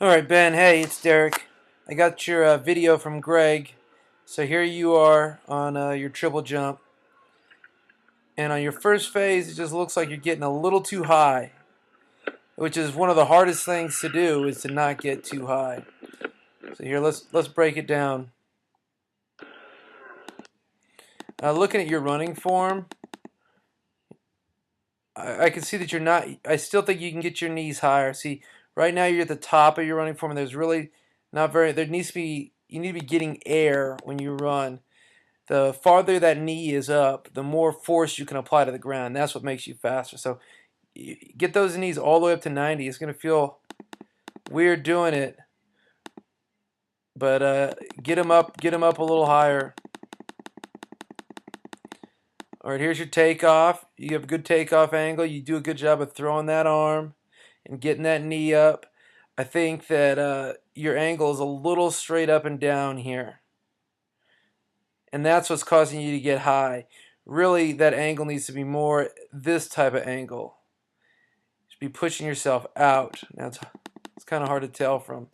Alright, Ben, hey, it's Derek. I got your video from Greg. So here you are on your triple jump. And on your first phase, it just looks like you're getting a little too high, which is one of the hardest things to do, is to not get too high. So here, let's break it down. Looking at your running form, I can see that you're not. I still think you can get your knees higher. See, right now you're at the top of your running form, and there's really not very. There needs to be. You need to be getting air when you run. The farther that knee is up, the more force you can apply to the ground. That's what makes you faster. So get those knees all the way up to 90. It's going to feel weird doing it, but get them up a little higher. All right, here's your takeoff. You have a good takeoff angle. You do a good job of throwing that arm and getting that knee up. I think that your angle is a little straight up and down here, and that's what's causing you to get high. Really, that angle needs to be more this type of angle. You should be pushing yourself out. Now it's kind of hard to tell from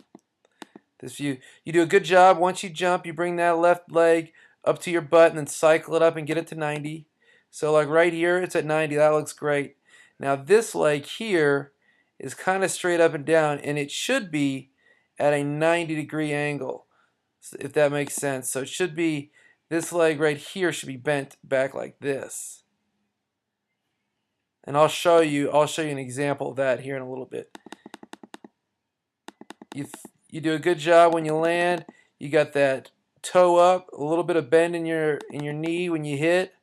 this view. You do a good job. Once you jump, you bring that left leg up to your butt and then cycle it up and get it to 90. So like right here, it's at 90. That looks great. Now this leg here is kind of straight up and down, and it should be at a 90-degree angle, if that makes sense. So it should be, this leg right here should be bent back like this. And I'll show you an example of that here in a little bit. You do a good job when you land. You got that toe up, a little bit of bend in your knee when you hit,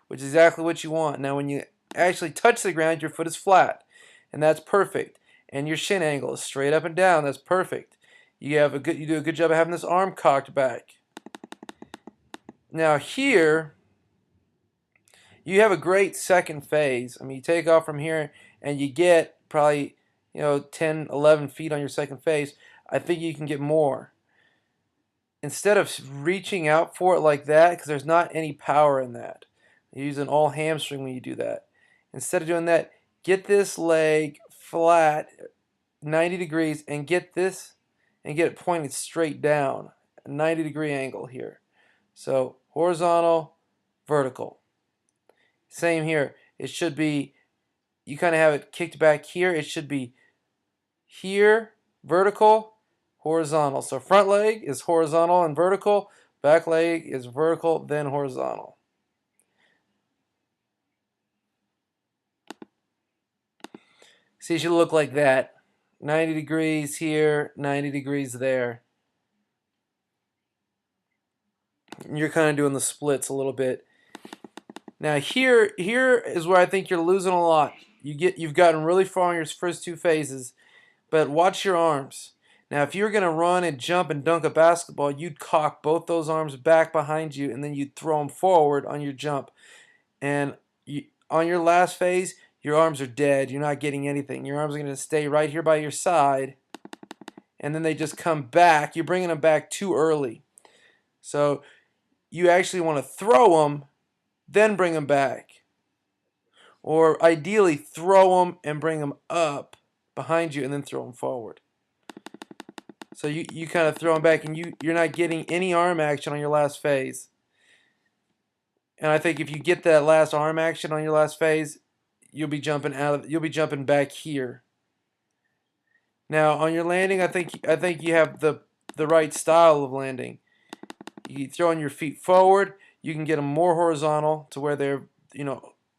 which is exactly what you want. Now when you actually touch the ground, your foot is flat, and that's perfect. And your shin angle is straight up and down. That's perfect. You do a good job of having this arm cocked back. Now here, you have a great second phase. I mean, you take off from here and you get probably 10, 11 feet on your second phase. I think you can get more. Instead of reaching out for it like that, because there's not any power in that. You're using all hamstring when you do that. Instead of doing that, get this leg flat, 90 degrees, and get it pointed straight down, a 90-degree angle here. So horizontal, vertical. Same here. It should be, you kind of have it kicked back here. It should be here, vertical, horizontal. So front leg is horizontal and vertical. Back leg is vertical, then horizontal. See, it should look like that. 90 degrees here, 90 degrees there. And you're kind of doing the splits a little bit. Now here is where I think you're losing a lot. You've gotten really far in your first two phases, but watch your arms. Now if you're going to run and jump and dunk a basketball, you'd cock both those arms back behind you, and then you'd throw them forward on your jump. And on your last phase, your arms are dead. You're not getting anything. Your arms are going to stay right here by your side, and then they just come back. You're bringing them back too early. So you actually want to throw them, then bring them back. Or ideally, throw them and bring them up behind you and then throw them forward. So you kind of throw them back, and you're not getting any arm action on your last phase. And I think if you get that last arm action on your last phase, you'll be jumping back here. Now on your landing, I think you have the right style of landing. You throw your feet forward. You can get them more horizontal to where they're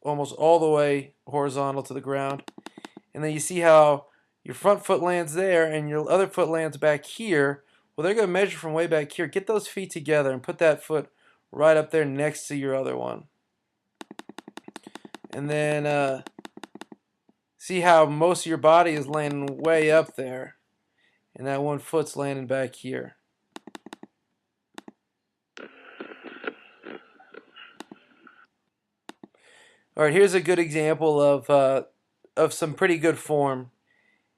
almost all the way horizontal to the ground. And then you see how your front foot lands there and your other foot lands back here. Well, they're going to measure from way back here. Get those feet together and put that foot right up there next to your other one. And then see how most of your body is landing way up there, and that one foot's landing back here. All right, here's a good example of some pretty good form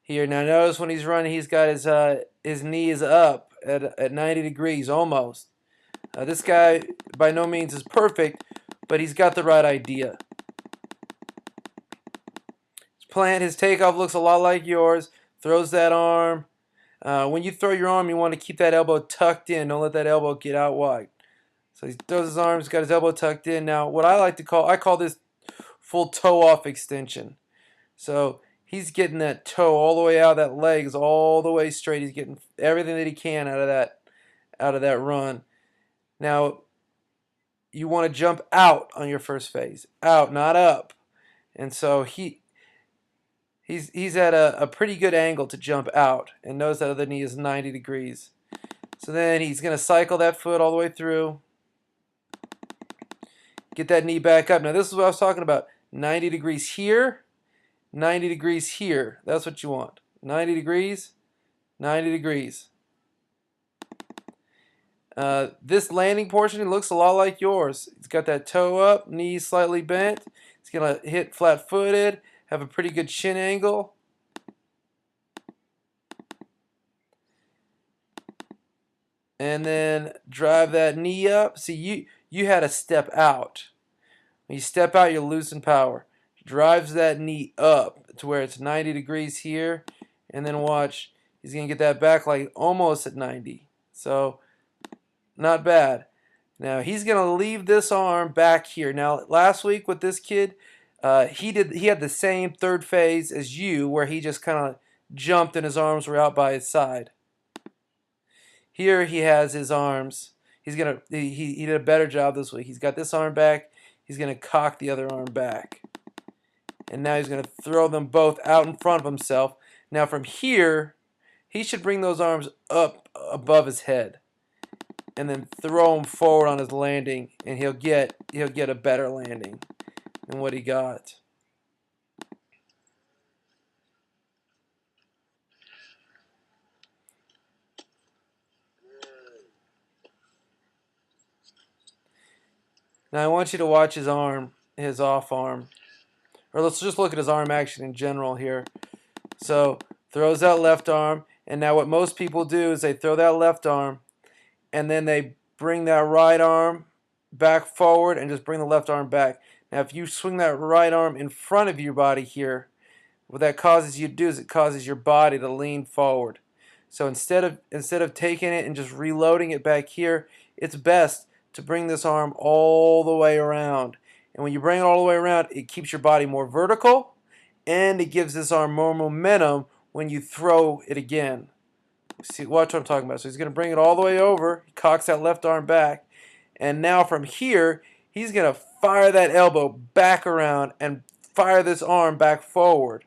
here. Now notice when he's running, he's got his knee is up at 90 degrees almost. This guy by no means is perfect, but he's got the right idea. His takeoff looks a lot like yours. Throws that arm. When you throw your arm, you want to keep that elbow tucked in. Don't let that elbow get out wide. So he throws his arms, got his elbow tucked in. Now, what I call this full toe off extension. So he's getting that toe all the way out, that leg is all the way straight. He's getting everything that he can out of that run. Now, you want to jump out on your first phase. Out, not up. And so he's at a pretty good angle to jump out. And notice that other knee is 90 degrees. So then he's going to cycle that foot all the way through. Get that knee back up. Now this is what I was talking about. 90 degrees here, 90 degrees here. That's what you want. 90 degrees, 90 degrees. This landing portion looks a lot like yours. It's got that toe up, knees slightly bent. It's going to hit flat-footed, have a pretty good chin angle. And then drive that knee up. See, you had to step out. When you step out, you loosen power. Drives that knee up to where it's 90 degrees here. And then watch, he's going to get that back like almost at 90. So, not bad. Now, he's going to leave this arm back here. Now, last week with this kid, he had the same third phase as you, where he just kind of jumped and his arms were out by his side. Here he has his arms. He did a better job this week. He's got this arm back. He's going to cock the other arm back. And now he's going to throw them both out in front of himself. Now from here, he should bring those arms up above his head. And then throw them forward on his landing. And he'll get a better landing than what he got. Now I want you to watch his arm, his off arm. Or let's just look at his arm action in general here. So throws that left arm, and now what most people do is they throw that left arm, and then they bring that right arm back forward and just bring the left arm back. Now if you swing that right arm in front of your body here, what that causes you to do is it causes your body to lean forward. So instead of taking it and just reloading it back here, it's best to bring this arm all the way around. And when you bring it all the way around, it keeps your body more vertical, and it gives this arm more momentum when you throw it again. See, watch what I'm talking about. So he's going to bring it all the way over. He cocks that left arm back. And now from here, he's going to fire that elbow back around and fire this arm back forward.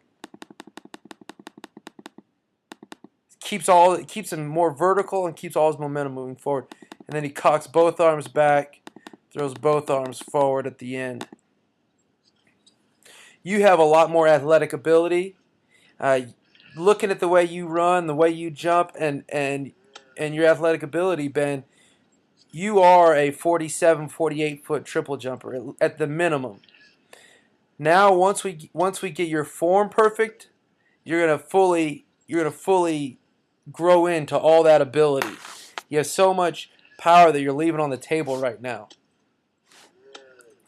It keeps him more vertical and keeps all his momentum moving forward. And then he cocks both arms back, throws both arms forward at the end. You have a lot more athletic ability. Looking at the way you run, the way you jump, and your athletic ability, Ben, you are a 47, 48-foot triple jumper at the minimum. Now, once we get your form perfect, you're gonna fully grow into all that ability. You have so much power that you're leaving on the table right now.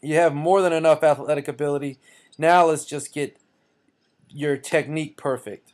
You have more than enough athletic ability. Now let's just get your technique perfect.